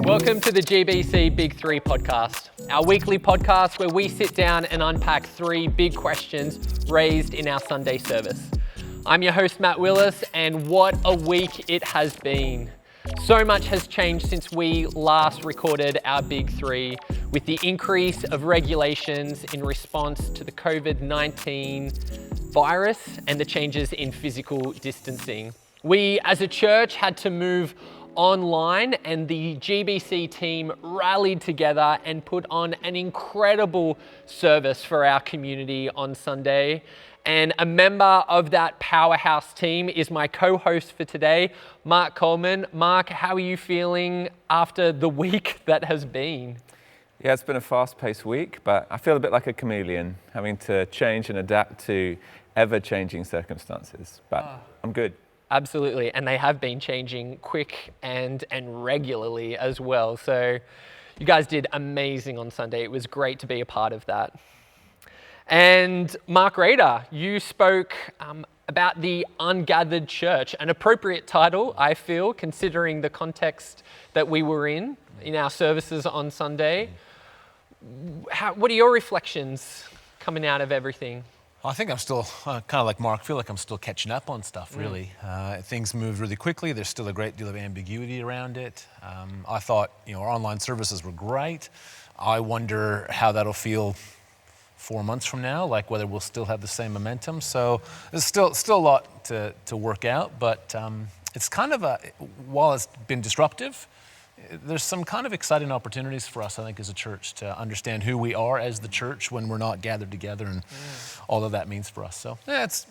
Welcome to the GBC Big 3 podcast, our weekly podcast where we sit down and unpack 3 big questions raised in our Sunday service. I'm your host, Matt Willis, and what a week it has been. So much has changed since we last recorded our Big 3 with the increase of regulations in response to the COVID-19 virus and the changes in physical distancing. We as a church had to move online, and the GBC team rallied together and put on an incredible service for our community on Sunday. And a member of that powerhouse team is my co-host for today, Marc Coleman. Marc, how are you feeling after the week that has been? Yeah, it's been a fast-paced week, but I feel a bit like a chameleon, having to change and adapt to ever-changing circumstances. But I'm good. Absolutely, and they have been changing quick and regularly as well. So you guys did amazing on Sunday. It was great to be a part of that. And Marc Rader, you spoke about the Ungathered Church, an appropriate title, I feel, considering the context that we were in our services on Sunday. What are your reflections coming out of everything? I think I'm still kind of like Mark. I feel like I'm still catching up on stuff, really. Things moved really quickly. There's still a great deal of ambiguity around it. I thought, our online services were great. I wonder how that'll feel 4 months from now, like whether we'll still have the same momentum. So there's still a lot to work out, but it's kind of while it's been disruptive, there's some kind of exciting opportunities for us, I think, as a church to understand who we are as the church when we're not gathered together and all that that means for us. So it's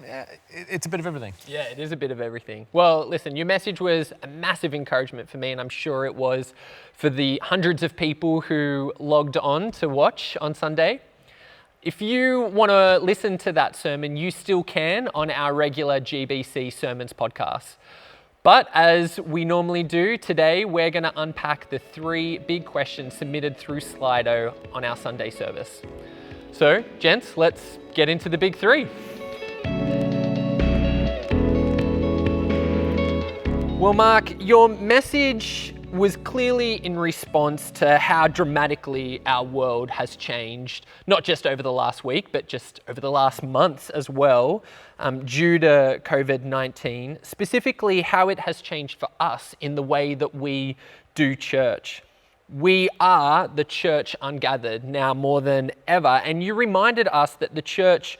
a bit of everything. Yeah, it is a bit of everything. Well, listen, your message was a massive encouragement for me, and I'm sure it was for the hundreds of people who logged on to watch on Sunday. If you want to listen to that sermon, you still can on our regular GBC Sermons podcast. But as we normally do, today we're going to unpack the 3 big questions submitted through Slido on our Sunday service. So, gents, let's get into the big 3. Well, Marc, your message was clearly in response to how dramatically our world has changed, not just over the last week, but just over the last months as well, due to COVID-19, specifically how it has changed for us in the way that we do church. We are the Church Ungathered now more than ever, and you reminded us that the church,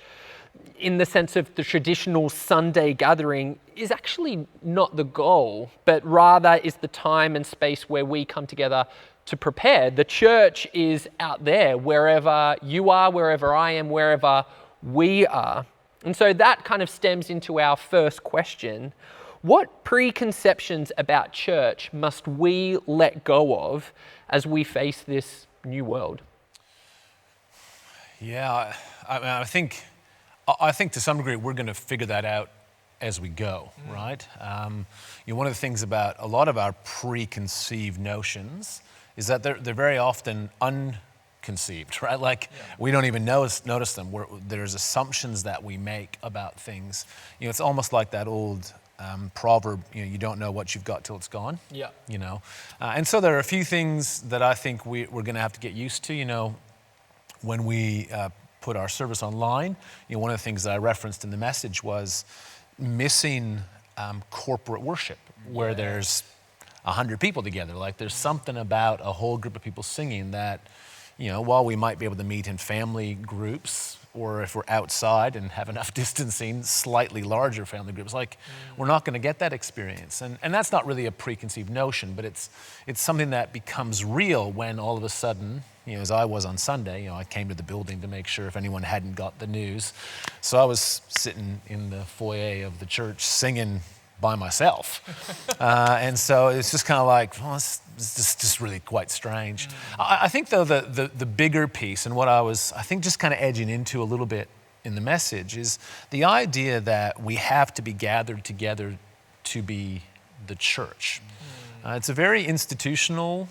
in the sense of the traditional Sunday gathering, is actually not the goal, but rather is the time and space where we come together to prepare. The church is out there, wherever you are, wherever I am, wherever we are. And so that kind of stems into our first question. What preconceptions about church must we let go of as we face this new world? Yeah, I think to some degree we're going to figure that out as we go, right? One of the things about a lot of our preconceived notions is that they're very often unconceived, right? Like we don't even notice them. There's assumptions that we make about things. It's almost like that old proverb, you don't know what you've got till it's gone. Yeah. And so there are a few things that I think we're going to have to get used to. When we put our service online, one of the things that I referenced in the message was missing corporate worship, where there's 100 people together. Like there's something about a whole group of people singing that, while we might be able to meet in family groups, or if we're outside and have enough distancing, slightly larger family groups, we're not going to get that experience. And that's not really a preconceived notion, but it's something that becomes real when all of a sudden, as I was on Sunday, I came to the building to make sure if anyone hadn't got the news. So I was sitting in the foyer of the church singing by myself. And so it's just kind of like, it's just really quite strange. I think though the bigger piece, and what I think just kind of edging into a little bit in the message, is the idea that we have to be gathered together to be the church. It's a very institutional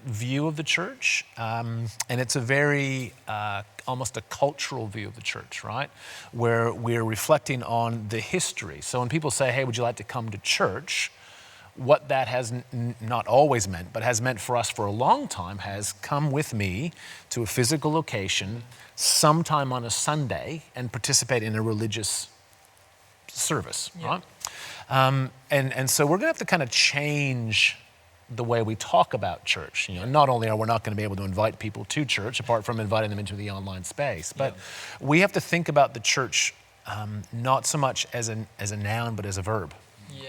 view of the church, and it's a very almost a cultural view of the church, right? Where we're reflecting on the history. So when people say, hey, would you like to come to church? What that has not always meant, but has meant for us for a long time, has come with me to a physical location sometime on a Sunday and participate in a religious service, right? And so we're going to have to kind of change the way we talk about church. Not only are we not going to be able to invite people to church, apart from inviting them into the online space, but we have to think about the church not so much as a noun, but as a verb.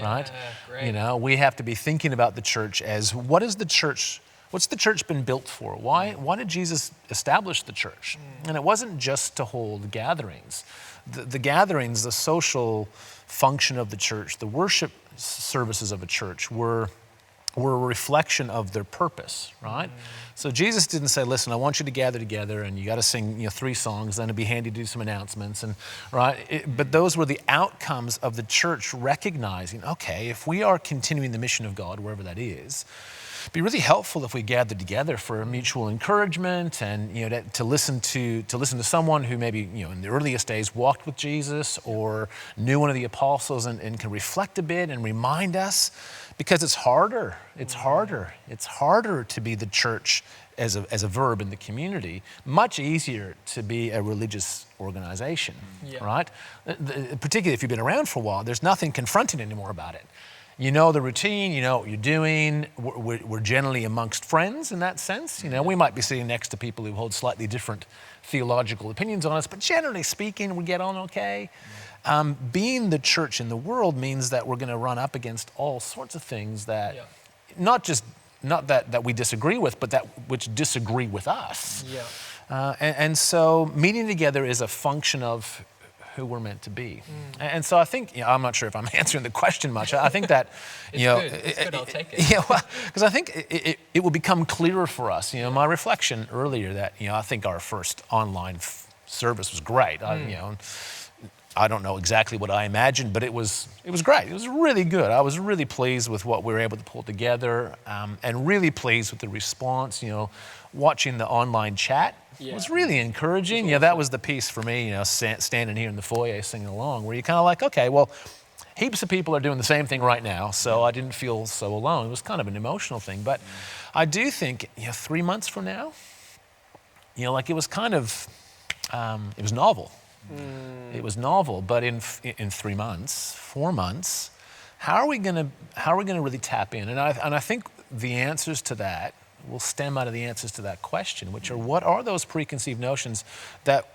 Right? Great. We have to be thinking about the church as what's the church been built for? Why did Jesus establish the church? And it wasn't just to hold gatherings. The gatherings, the social function of the church, the worship services of a church were a reflection of their purpose, right? So Jesus didn't say, listen, I want you to gather together and you got to sing 3 songs, then it'd be handy to do some announcements, and right? But those were the outcomes of the church recognizing, okay, if we are continuing the mission of God, wherever that is, it'd be really helpful if we gathered together for mutual encouragement and to listen to someone who maybe in the earliest days walked with Jesus or knew one of the apostles and can reflect a bit and remind us, because it's harder to be the church as a verb in the community. Much easier to be a religious organization, right? Particularly if you've been around for a while, there's nothing confronting anymore about it. You know the routine, you know what you're doing. We're generally amongst friends in that sense. We might be sitting next to people who hold slightly different theological opinions on us, but generally speaking, we get on okay. Being the church in the world means that we're going to run up against all sorts of things that, not that we disagree with, but which disagree with us. And so meeting together is a function of who we're meant to be. And so I think, I'm not sure if I'm answering the question much. I think that, It's good, I'll take it. Because I think it will become clearer for us. My reflection earlier that, I think our first online service was great. I don't know exactly what I imagined, but it was great. It was really good. I was really pleased with what we were able to pull together, and really pleased with the response. Watching the online chat was really encouraging. That was the piece for me. Standing here in the foyer singing along, where you're kind of like, okay, well, heaps of people are doing the same thing right now, so I didn't feel so alone. It was kind of an emotional thing, but I do think 3 months from now, it was kind of, it was novel. It was novel, but in 3 months, 4 months, how are we going to really tap in? And I think the answers to that will stem out of the answers to that question, which are, what are those preconceived notions that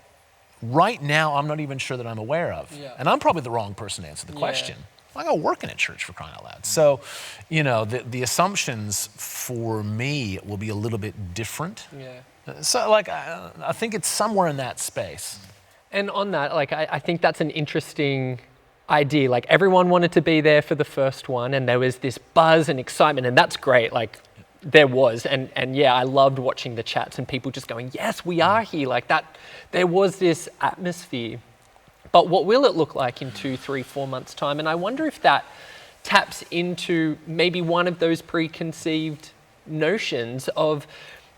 right now I'm not even sure that I'm aware of? And I'm probably the wrong person to answer the question. I go working at church, for crying out loud. So, the assumptions for me will be a little bit different. So I think it's somewhere in that space. And on that, I think that's an interesting idea. Everyone wanted to be there for the first one, and there was this buzz and excitement, and that's great. There was, and I loved watching the chats and people just going, yes, we are here. That, there was this atmosphere. But what will it look like in 2, 3, 4 months' time? And I wonder if that taps into maybe one of those preconceived notions of,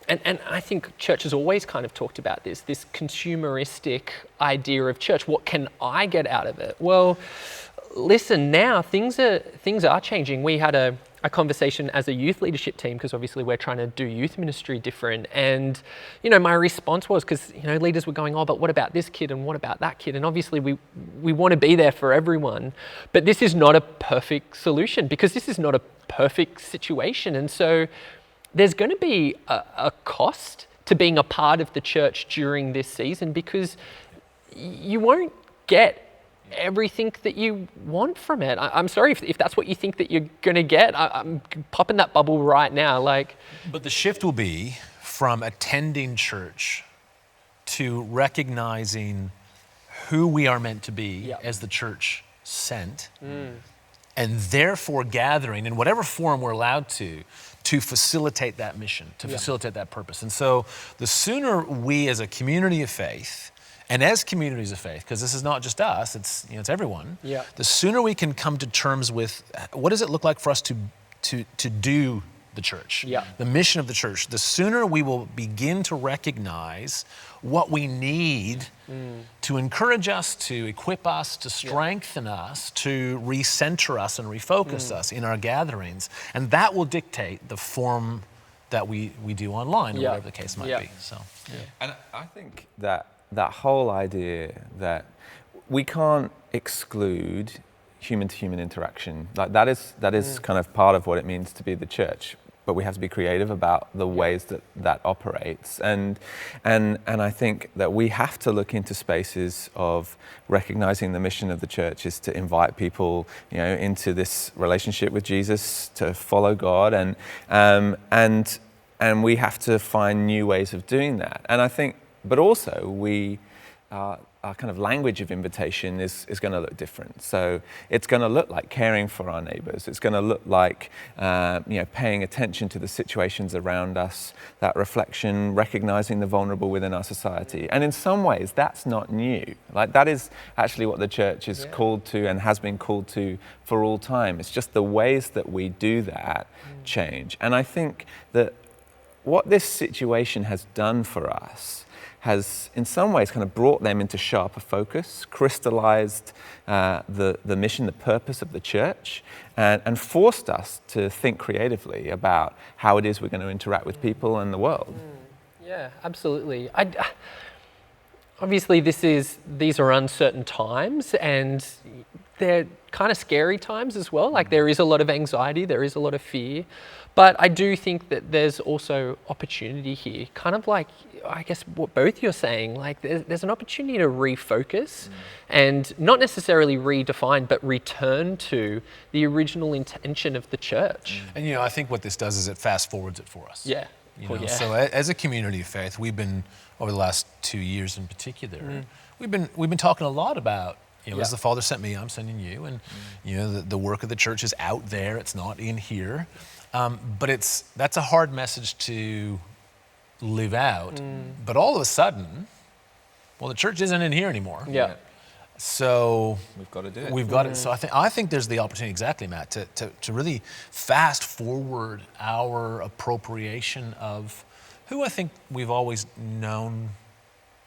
and I think church has always kind of talked about this consumeristic idea of church. What can I get out of it? Well, listen, now things are changing. We had a conversation as a youth leadership team, because obviously we're trying to do youth ministry different. And, my response was, because, leaders were going, oh, but what about this kid and what about that kid? And obviously we want to be there for everyone, but this is not a perfect solution, because this is not a perfect situation. And so there's going to be a cost to being a part of the church during this season, because you won't get everything that you want from it. I'm sorry if that's what you think that you're going to get. I'm popping that bubble right now. But the shift will be from attending church to recognizing who we are meant to be as the church sent, and therefore gathering in whatever form we're allowed to facilitate that mission, to facilitate that purpose. And so the sooner we as a community of faith, and as communities of faith, because this is not just us, it's everyone, the sooner we can come to terms with what does it look like for us to do the church. Yeah. The mission of the church. The sooner we will begin to recognize what we need to encourage us, to equip us, to strengthen us, to recenter us and refocus us in our gatherings. And that will dictate the form that we do online, or whatever the case might be. So, And I think that whole idea that we can't exclude human-to-human interaction, like that is kind of part of what it means to be the church. But we have to be creative about the ways that operates, and I think that we have to look into spaces of recognizing the mission of the church is to invite people, into this relationship with Jesus, to follow God, and we have to find new ways of doing that. And I think, but also our kind of language of invitation is going to look different. So it's going to look like caring for our neighbors. It's going to look like paying attention to the situations around us, that reflection, recognizing the vulnerable within our society. And in some ways, that's not new. Like that is actually what the church is called to and has been called to for all time. It's just the ways that we do that change. And I think that what this situation has done for us has in some ways kind of brought them into sharper focus, crystallized the mission, the purpose of the church, and forced us to think creatively about how it is we're going to interact with people and the world. Yeah, absolutely. Obviously, these are uncertain times, and they're kind of scary times as well. Like there is a lot of anxiety, there is a lot of fear, but I do think that there's also opportunity here. Kind of like, I guess what both you're saying, like there's an opportunity to refocus and not necessarily redefine, but return to the original intention of the church. And I think what this does is it fast forwards it for us. Yeah. So as a community of faith, we've been, over the last 2 years in particular, we've been talking a lot about, as the Father sent me, I'm sending you, and the work of the church is out there, it's not in here. But that's a hard message to live out. But all of a sudden, the church isn't in here anymore. Yeah. So we've got to do it. We've got it. So I think there's the opportunity, exactly, Matt, to really fast forward our appropriation of who I think we've always known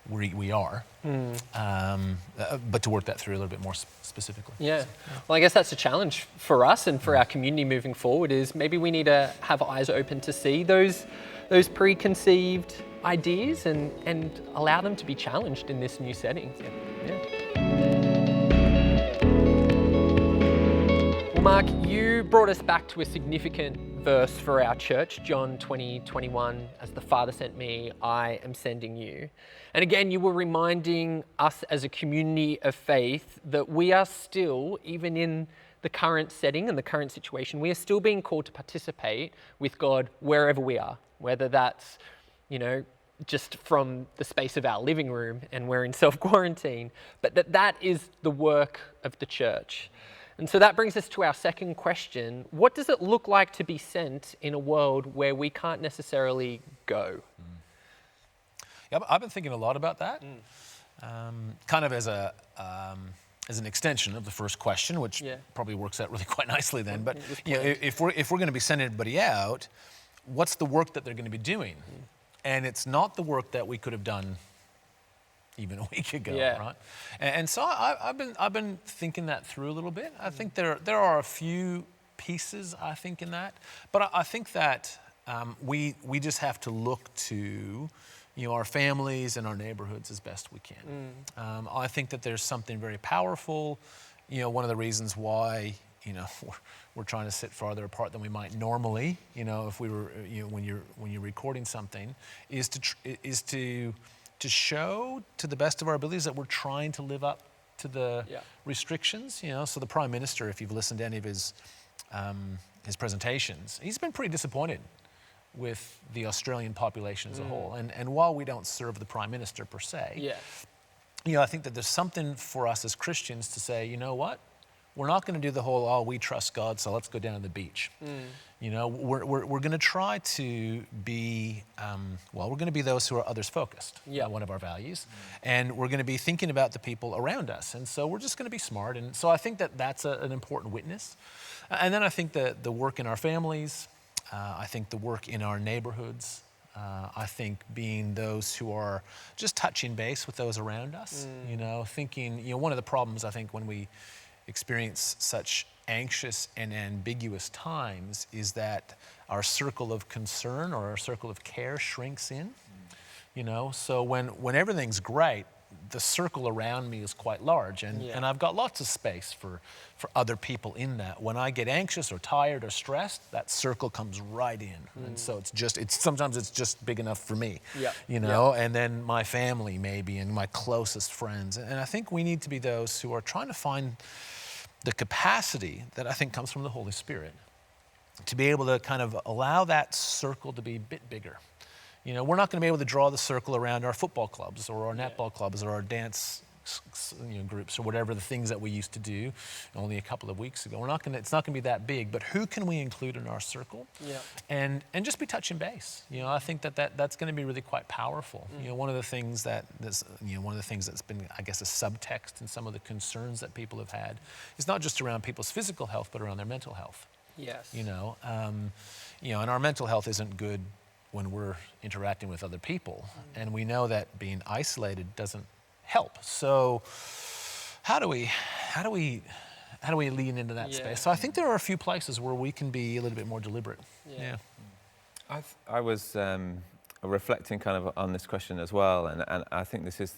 we are, but to work that through a little bit more specifically. Yeah. Well, I guess that's a challenge for us and for our community moving forward, is maybe we need to have eyes open to see those preconceived ideas and allow them to be challenged in this new setting. Yeah. Well, Mark, you brought us back to a significant verse for our church, John 20:21, as the Father sent me, I am sending you. And again, you were reminding us as a community of faith that we are still, even in the current setting and the current situation, we are still being called to participate with God wherever we are, whether that's, just from the space of our living room and we're in self-quarantine, but that is the work of the church. And so that brings us to our second question. What does it look like to be sent in a world where we can't necessarily go? Yeah, I've been thinking a lot about that, kind of as an extension of the first question, which probably works out really quite nicely then. But if we're going to be sending everybody out, what's the work that they're going to be doing? And it's not the work that we could have done even a week ago, right? And so I've been thinking that through a little bit. I think there are a few pieces, I think, in that, but I think that we just have to look to our families and our neighborhoods as best we can. I think that there's something very powerful. One of the reasons why we're trying to sit farther apart than we might normally. If we were when you're recording something, is to show to the best of our abilities that we're trying to live up to the restrictions. So the Prime Minister, if you've listened to any of his presentations, he's been pretty disappointed with the Australian population as a whole. And while we don't serve the Prime Minister per se, I think that there's something for us as Christians to say, you know what? We're not going to do the whole, we trust God, so let's go down to the beach. We're going to try to be, we're going to be those who are others focused, one of our values. And we're going to be thinking about the people around us. And so we're just going to be smart. And so I think that that's an important witness. And then I think that the work in our families, I think the work in our neighborhoods. I think being those who are just touching base with those around us, thinking, one of the problems I think when we experience such anxious and ambiguous times is that our circle of concern or our circle of care shrinks in, so when everything's great, the circle around me is quite large, and I've got lots of space for other people in that. When I get anxious or tired or stressed, that circle comes right in, and so sometimes it's just big enough for me, and then my family maybe and my closest friends, and I think we need to be those who are trying to find the capacity that I think comes from the Holy Spirit to be able to kind of allow that circle to be a bit bigger. We're not going to be able to draw the circle around our football clubs or our netball clubs or our dance groups or whatever the things that we used to do only a couple of weeks ago. It's not going to be that big, but who can we include in our circle? And just be touching base. I think that's going to be really quite powerful. One of the things that's been, I guess, a subtext in some of the concerns that people have had is not just around people's physical health, but around their mental health. Yes. And our mental health isn't good when we're interacting with other people, and we know that being isolated doesn't help. So, how do we lean into that space? So I think there are a few places where we can be a little bit more deliberate. I was reflecting kind of on this question as well, and I think this is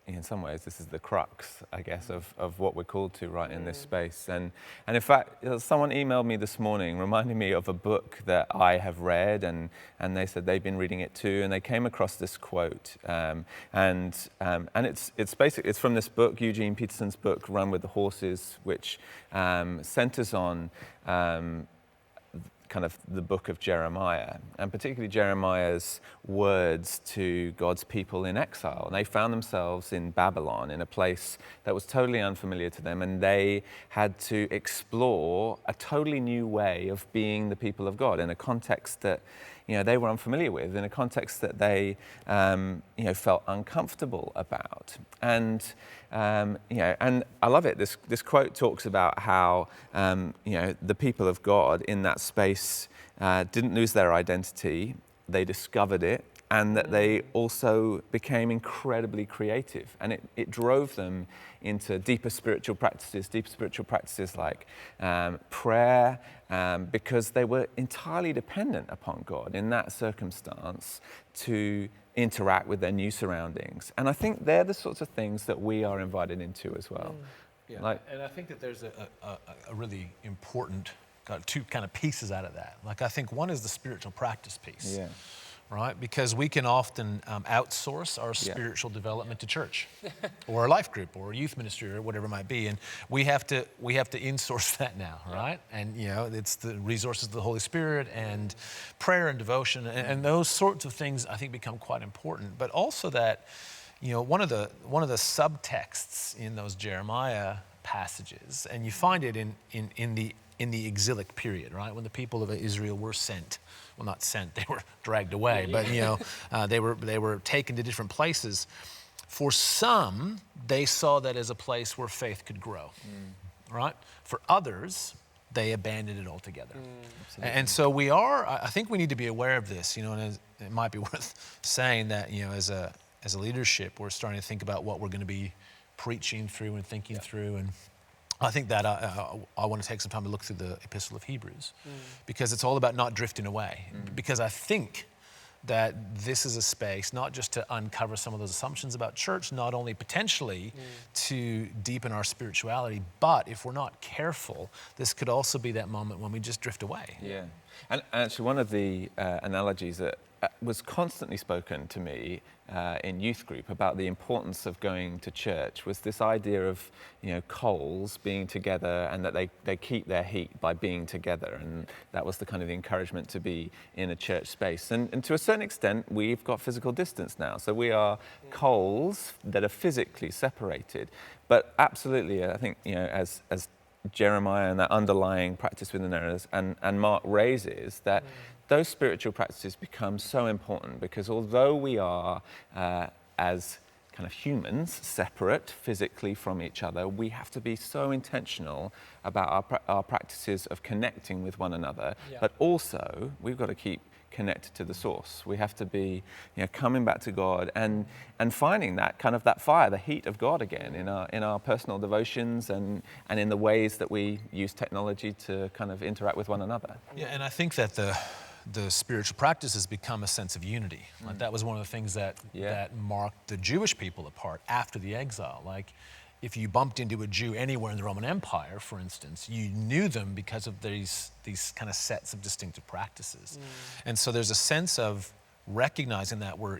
in some ways, this is the crux, I guess, of what we're called to right in this space. And in fact, someone emailed me this morning reminding me of a book that I have read, and they said they've been reading it too, and they came across this quote. And it's basically, it's from this book, Eugene Peterson's book, Run with the Horses, which centers on kind of the book of Jeremiah, and particularly Jeremiah's words to God's people in exile. And they found themselves in Babylon, in a place that was totally unfamiliar to them, and they had to explore a totally new way of being the people of God in a context that they were unfamiliar with, in a context that they felt uncomfortable about. And and I love it. This quote talks about how the people of God in that space didn't lose their identity; they discovered it, and that they also became incredibly creative. And it drove them into deeper spiritual practices like prayer, because they were entirely dependent upon God in that circumstance to interact with their new surroundings. And I think they're the sorts of things that we are invited into as well. And I think that there's a really important two kind of pieces out of that. Like, I think one is the spiritual practice piece. Right? Because we can often outsource our spiritual development to church or a life group or a youth ministry or whatever it might be. And we have to insource that now, right? And, it's the resources of the Holy Spirit and prayer and devotion and those sorts of things I think become quite important. But also that, one of the subtexts in those Jeremiah passages, and you find it in the exilic period, right? When the people of Israel were sent. Well, not sent, they were dragged away, but they were taken to different places. For some, they saw that as a place where faith could grow, right? For others, they abandoned it altogether. And so I think we need to be aware of this, and it might be worth saying that, as a leadership, we're starting to think about what we're going to be preaching through and thinking through. And I think that I want to take some time to look through the Epistle of Hebrews, because it's all about not drifting away. Because I think that this is a space not just to uncover some of those assumptions about church, not only potentially to deepen our spirituality, but if we're not careful, this could also be that moment when we just drift away. And actually, one of the analogies that was constantly spoken to me in youth group about the importance of going to church was this idea of coals being together, and that they keep their heat by being together, and that was the kind of the encouragement to be in a church space. And to a certain extent, we've got physical distance now, so we are coals that are physically separated. But absolutely, I think as Jeremiah and that underlying practice within there and Mark raises that. Those spiritual practices become so important, because although we are, as kind of humans, separate physically from each other, we have to be so intentional about our practices of connecting with one another, but also we've got to keep connected to the source. We have to be, coming back to God and finding that kind of that fire, the heat of God again in our personal devotions and in the ways that we use technology to kind of interact with one another. Yeah, and I think that the spiritual practice has become a sense of unity. Like that was one of the things that marked the Jewish people apart after the exile. Like if you bumped into a Jew anywhere in the Roman Empire, for instance, you knew them because of these kind of sets of distinctive practices. And so there's a sense of recognizing that we're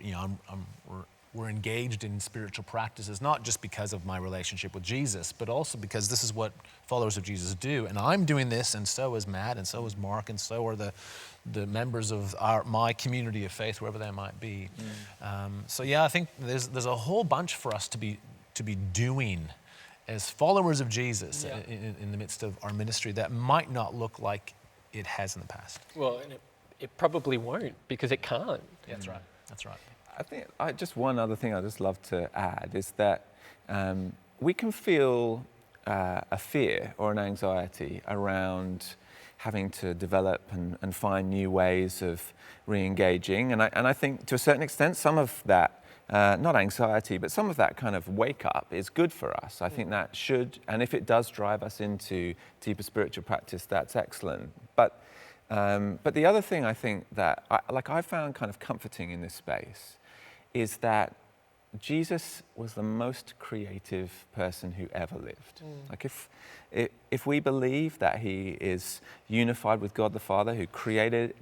engaged in spiritual practices, not just because of my relationship with Jesus, but also because this is what followers of Jesus do. And I'm doing this, and so is Matt, and so is Mark, and so are the members of my community of faith, wherever they might be. So yeah, I think there's a whole bunch for us to be doing as followers of Jesus in the midst of our ministry that might not look like it has in the past. Well, and it probably won't, because it can't. Yeah, that's right. I think just one other thing I'd just love to add is that we can feel a fear or an anxiety around having to develop and find new ways of re-engaging. And I think to a certain extent, some of that, not anxiety, but some of that kind of wake up is good for us. I think that should, and if it does drive us into deeper spiritual practice, that's excellent. But the other thing I think that I found kind of comforting in this space is that Jesus was the most creative person who ever lived. Like if we believe that he is unified with God the Father, who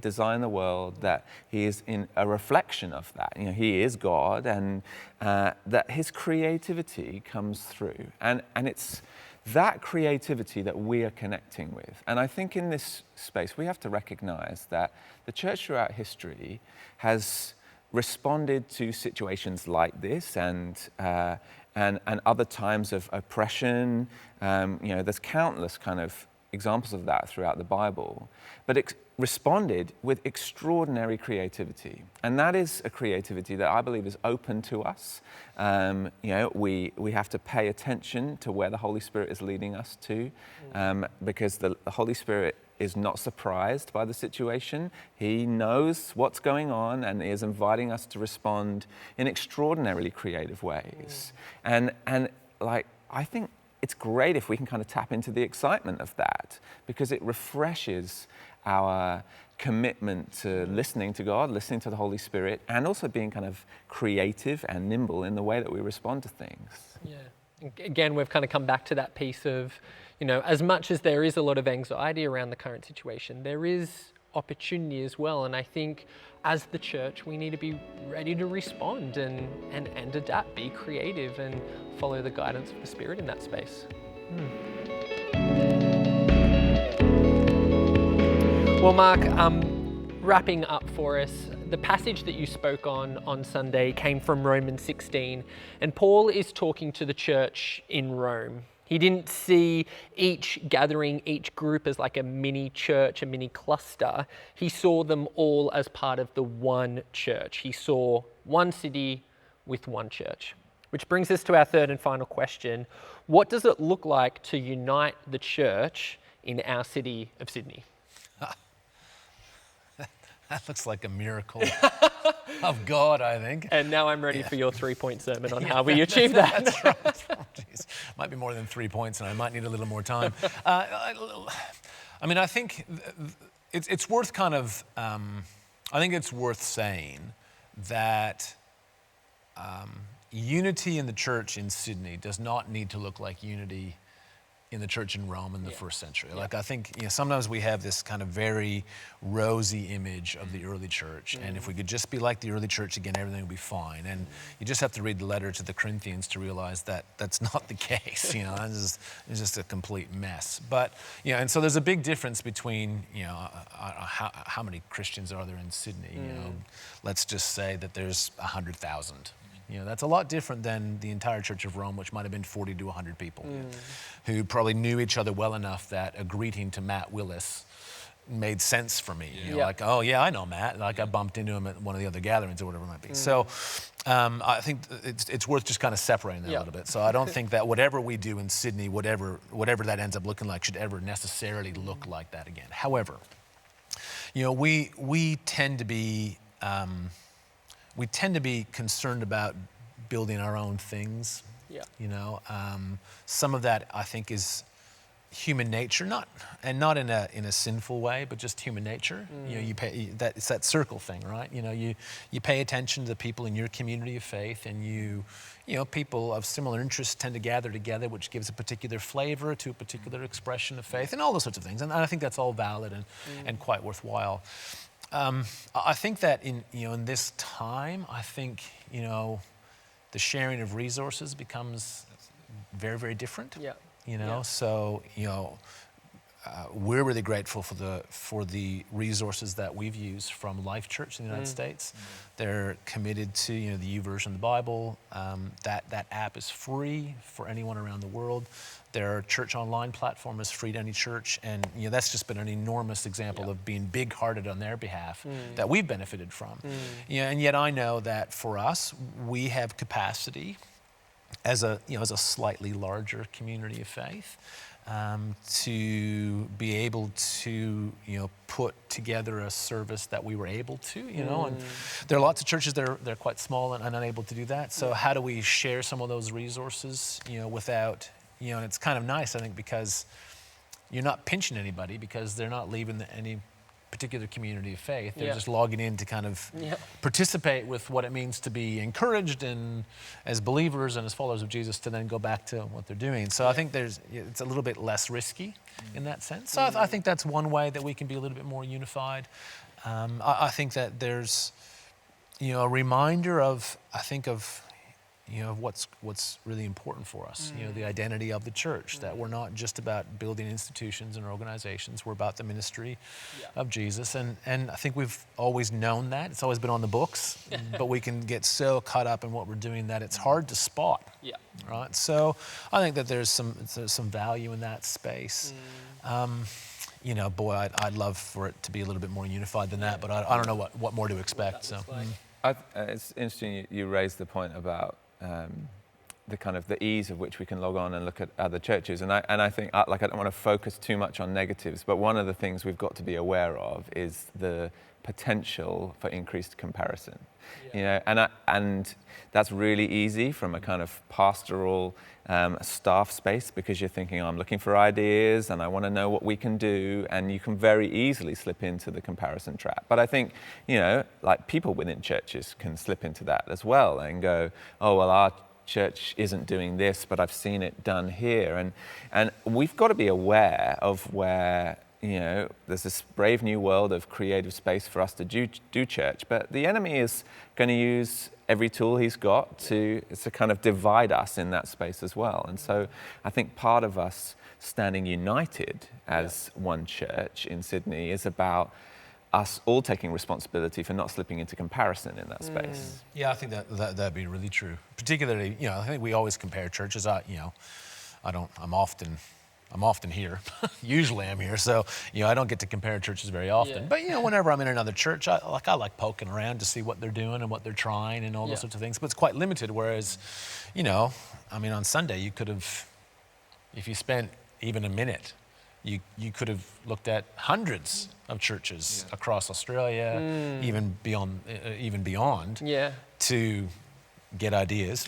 designed the world, that he is in a reflection of that, he is God, and that his creativity comes through, and it's that creativity that we are connecting with. And I think in this space we have to recognize that the church throughout history has responded to situations like this and other times of oppression. There's countless kind of examples of that throughout the Bible, but responded with extraordinary creativity. And that is a creativity that I believe is open to us. We have to pay attention to where the Holy Spirit is leading us to, because the Holy Spirit is not surprised by the situation. He knows what's going on and is inviting us to respond in extraordinarily creative ways. And I think it's great if we can kind of tap into the excitement of that, because it refreshes our commitment to listening to God, listening to the Holy Spirit, and also being kind of creative and nimble in the way that we respond to things. Yeah. Again, we've kind of come back to that piece of, as much as there is a lot of anxiety around the current situation, there is opportunity as well. And I think as the church, we need to be ready to respond and adapt, be creative, and follow the guidance of the Spirit in that space. Well, Mark, wrapping up for us, the passage that you spoke on Sunday came from Romans 16, and Paul is talking to the church in Rome. He didn't see each gathering, each group as like a mini church, a mini cluster. He saw them all as part of the one church. He saw one city with one church. Which brings us to our third and final question. What does it look like to unite the church in our city of Sydney? That looks like a miracle of God, I think. And now I'm ready for your 3-point sermon on how we achieve that. That's right. Oh, geez. Might be more than 3 points, and I might need a little more time. I think it's worth kind of, I think it's worth saying that unity in the church in Sydney does not need to look like unity in the church in Rome in the first century. Like I think sometimes we have this kind of very rosy image of the early church, and if we could just be like the early church again, everything would be fine. And you just have to read the letter to the Corinthians to realize that that's not the case. It's just a complete mess. But and so there's a big difference between how many Christians are there in Sydney. Let's just say that there's 100,000. That's a lot different than the entire Church of Rome, which might have been 40 to 100 people who probably knew each other well enough that a greeting to Matt Willis made sense for me. You know, Yeah. like, oh yeah, I know Matt. Like I bumped into him at one of the other gatherings or whatever it might be. So I think it's worth just kind of separating that a little bit. So I don't think that whatever we do in Sydney, whatever that ends up looking like, should ever necessarily look like that again. However, you know, we tend to be concerned about building our own things. Yeah. You know, some of that I think is human nature, not in a sinful way, but just human nature. You know, it's that circle thing, right? You know, you pay attention to the people in your community of faith, and you know, people of similar interests tend to gather together, which gives a particular flavor to a particular expression of faith, and all those sorts of things. And I think that's all valid and quite worthwhile. I think that in this time, I think, you know, the sharing of resources becomes very, very different. Yeah. You know, so, you know, we're really grateful for the resources that we've used from Life Church in the United States. They're committed to, you know, the YouVersion of the Bible. That app is free for anyone around the world. Their church online platform is free to any church, and you know, that's just been an enormous example of being big-hearted on their behalf that we've benefited from. You know, and yet I know that for us, we have capacity as a slightly larger community of faith, to be able to, you know, put together a service that we were able to, you know, and there are lots of churches that they're quite small and unable to do that. So how do we share some of those resources, you know, without, you know, and it's kind of nice, I think, because you're not pinching anybody because they're not leaving any particular community of faith. They're just logging in to kind of participate with what it means to be encouraged and as believers and as followers of Jesus to then go back to what they're doing. So I think it's a little bit less risky in that sense. So I think that's one way that we can be a little bit more unified. I think that there's, you know, a reminder of you know, what's really important for us, you know, the identity of the church, that we're not just about building institutions and organizations, we're about the ministry of Jesus. And I think we've always known that. It's always been on the books, but we can get so caught up in what we're doing that it's hard to spot. Yeah. Right? So I think that there's some value in that space. You know, boy, I'd love for it to be a little bit more unified than that, but I don't know what more to expect. So it's interesting you raised the point about the kind of the ease of which we can log on and look at other churches, and I think, like, I don't want to focus too much on negatives, but one of the things we've got to be aware of is the potential for increased comparison. You know, and that's really easy from a kind of pastoral staff space, because you're thinking, I'm looking for ideas and I want to know what we can do, and you can very easily slip into the comparison trap. But I think, you know, like, people within churches can slip into that as well and go, oh, well, our church isn't doing this, but I've seen it done here. And we've got to be aware of where, you know, there's this brave new world of creative space for us to do church, but the enemy is going to use every tool he's got to kind of divide us in that space as well. And so I think part of us standing united as one church in Sydney is about us all taking responsibility for not slipping into comparison in that space. Yeah, I think that'd be really true. Particularly, you know, I think we always compare churches. I'm often here. Usually I'm here, so, you know, I don't get to compare churches very often. Yeah. But, you know, whenever I'm in another church, I like poking around to see what they're doing and what they're trying and all those sorts of things. But it's quite limited. Whereas, you know, I mean, on Sunday you could have, if you spent even a minute, you could have looked at hundreds of churches across Australia, even beyond, to get ideas,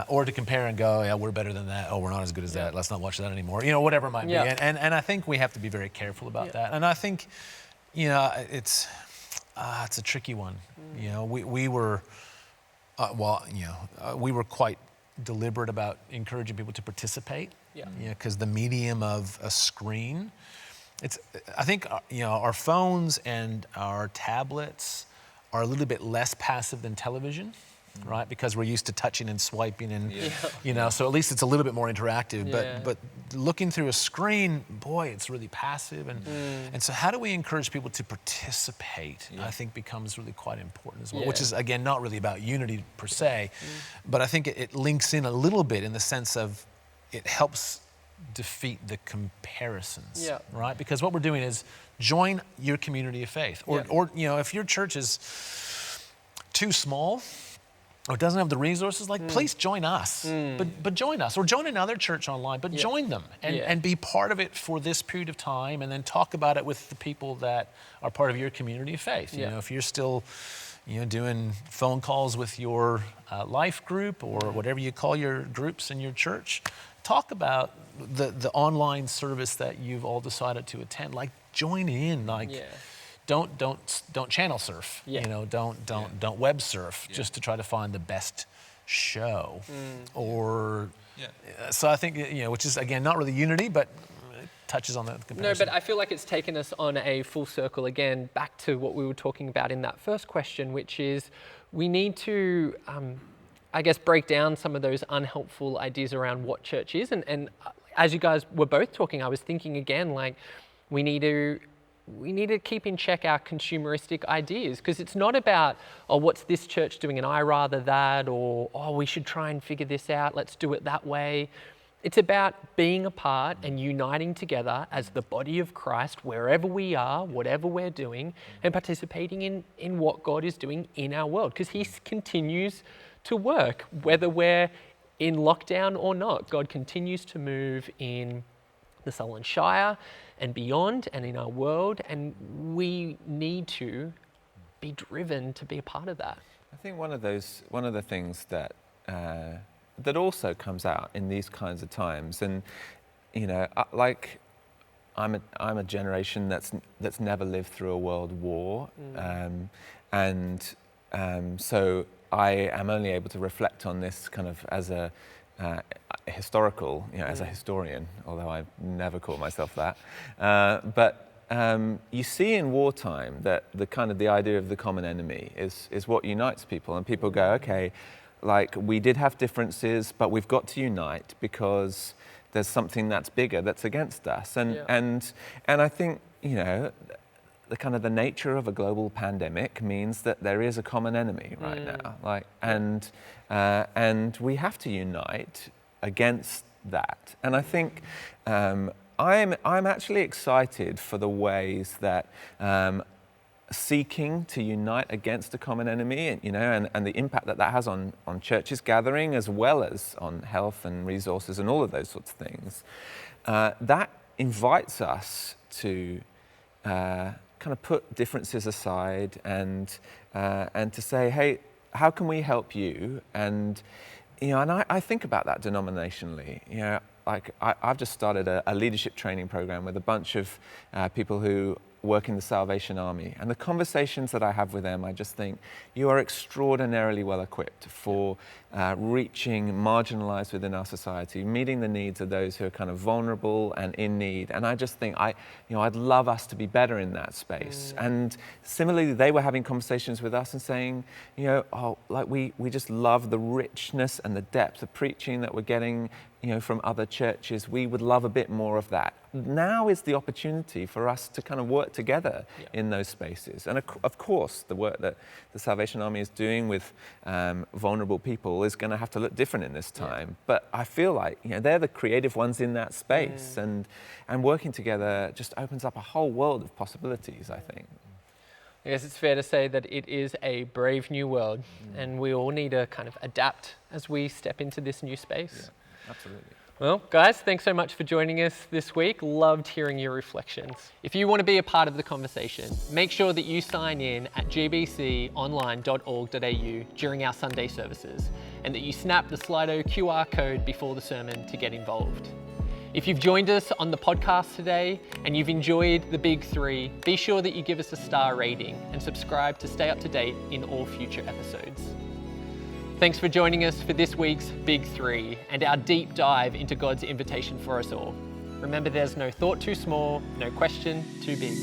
or to compare and go, yeah, we're better than that. Oh, we're not as good as that. Let's not watch that anymore. You know, whatever it might be. And I think we have to be very careful about that. And I think, you know, it's a tricky one. You know, we were quite deliberate about encouraging people to participate. You know, because the medium of a screen, I think, you know, our phones and our tablets are a little bit less passive than television. Right, because we're used to touching and swiping, and you know, so at least it's a little bit more interactive. But looking through a screen, boy, it's really passive. And so, how do we encourage people to participate? I think becomes really quite important as well. Which is, again, not really about unity per se, but I think it links in a little bit in the sense of it helps defeat the comparisons, Yeah. right? Because what we're doing is join your community of faith. Or if your church is too small or doesn't have the resources, please join us. But join us, or join another church online, but join them and be part of it for this period of time, and then talk about it with the people that are part of your community of faith. You know, if you're still doing phone calls with your life group or whatever you call your groups in your church, talk about the online service that you've all decided to attend. Join in. Don't channel surf. Don't web surf just to try to find the best show. So I think which is again not really unity, but touches on that comparison. No, but I feel like it's taken us on a full circle again, back to what we were talking about in that first question, which is we need to, I guess, break down some of those unhelpful ideas around what church is. And as you guys were both talking, I was thinking again, we need to keep in check our consumeristic ideas, because it's not about, what's this church doing and I rather that, or, we should try and figure this out, let's do it that way. It's about being a part and uniting together as the body of Christ, wherever we are, whatever we're doing, and participating in what God is doing in our world, because he continues to work, whether we're in lockdown or not. God continues to move in the Sullen Shire and beyond, and in our world, and we need to be driven to be a part of that. I think one of the things that also comes out in these kinds of times, and I'm a generation that's never lived through a world war, so I am only able to reflect on this kind of as a historical, as a historian, although I never call myself that. But you see in wartime that the idea of the common enemy is what unites people, and people go, okay, we did have differences, but we've got to unite because there's something that's bigger that's against us. And I think, the nature of a global pandemic means that there is a common enemy right now. And we have to unite against that. And I think I'm actually excited for the ways that seeking to unite against a common enemy, and the impact that has on churches gathering, as well as on health and resources and all of those sorts of things, that invites us to kind of put differences aside and to say, hey, how can we help you? And I think about that denominationally. I've just started a leadership training program with a bunch of people who work in the Salvation Army, and the conversations that I have with them, I just think you are extraordinarily well equipped for reaching marginalized within our society, meeting the needs of those who are kind of vulnerable and in need. And I just think I'd love us to be better in that space. And similarly, they were having conversations with us and saying, we just love the richness and the depth of preaching that we're getting from other churches. We would love a bit more of that. Now is the opportunity for us to kind of work together in those spaces. And of course, the work that the Salvation Army is doing with vulnerable people is going to have to look different in this time. But I feel like they're the creative ones in that space, and working together just opens up a whole world of possibilities, I think. I guess it's fair to say that it is a brave new world, and we all need to kind of adapt as we step into this new space. Yeah, absolutely. Well, guys, thanks so much for joining us this week. Loved hearing your reflections. If you want to be a part of the conversation, make sure that you sign in at gbconline.org.au during our Sunday services, and that you snap the Slido QR code before the sermon to get involved. If you've joined us on the podcast today and you've enjoyed the Big Three, be sure that you give us a star rating and subscribe to stay up to date in all future episodes. Thanks for joining us for this week's Big Three and our deep dive into God's invitation for us all. Remember, there's no thought too small, no question too big.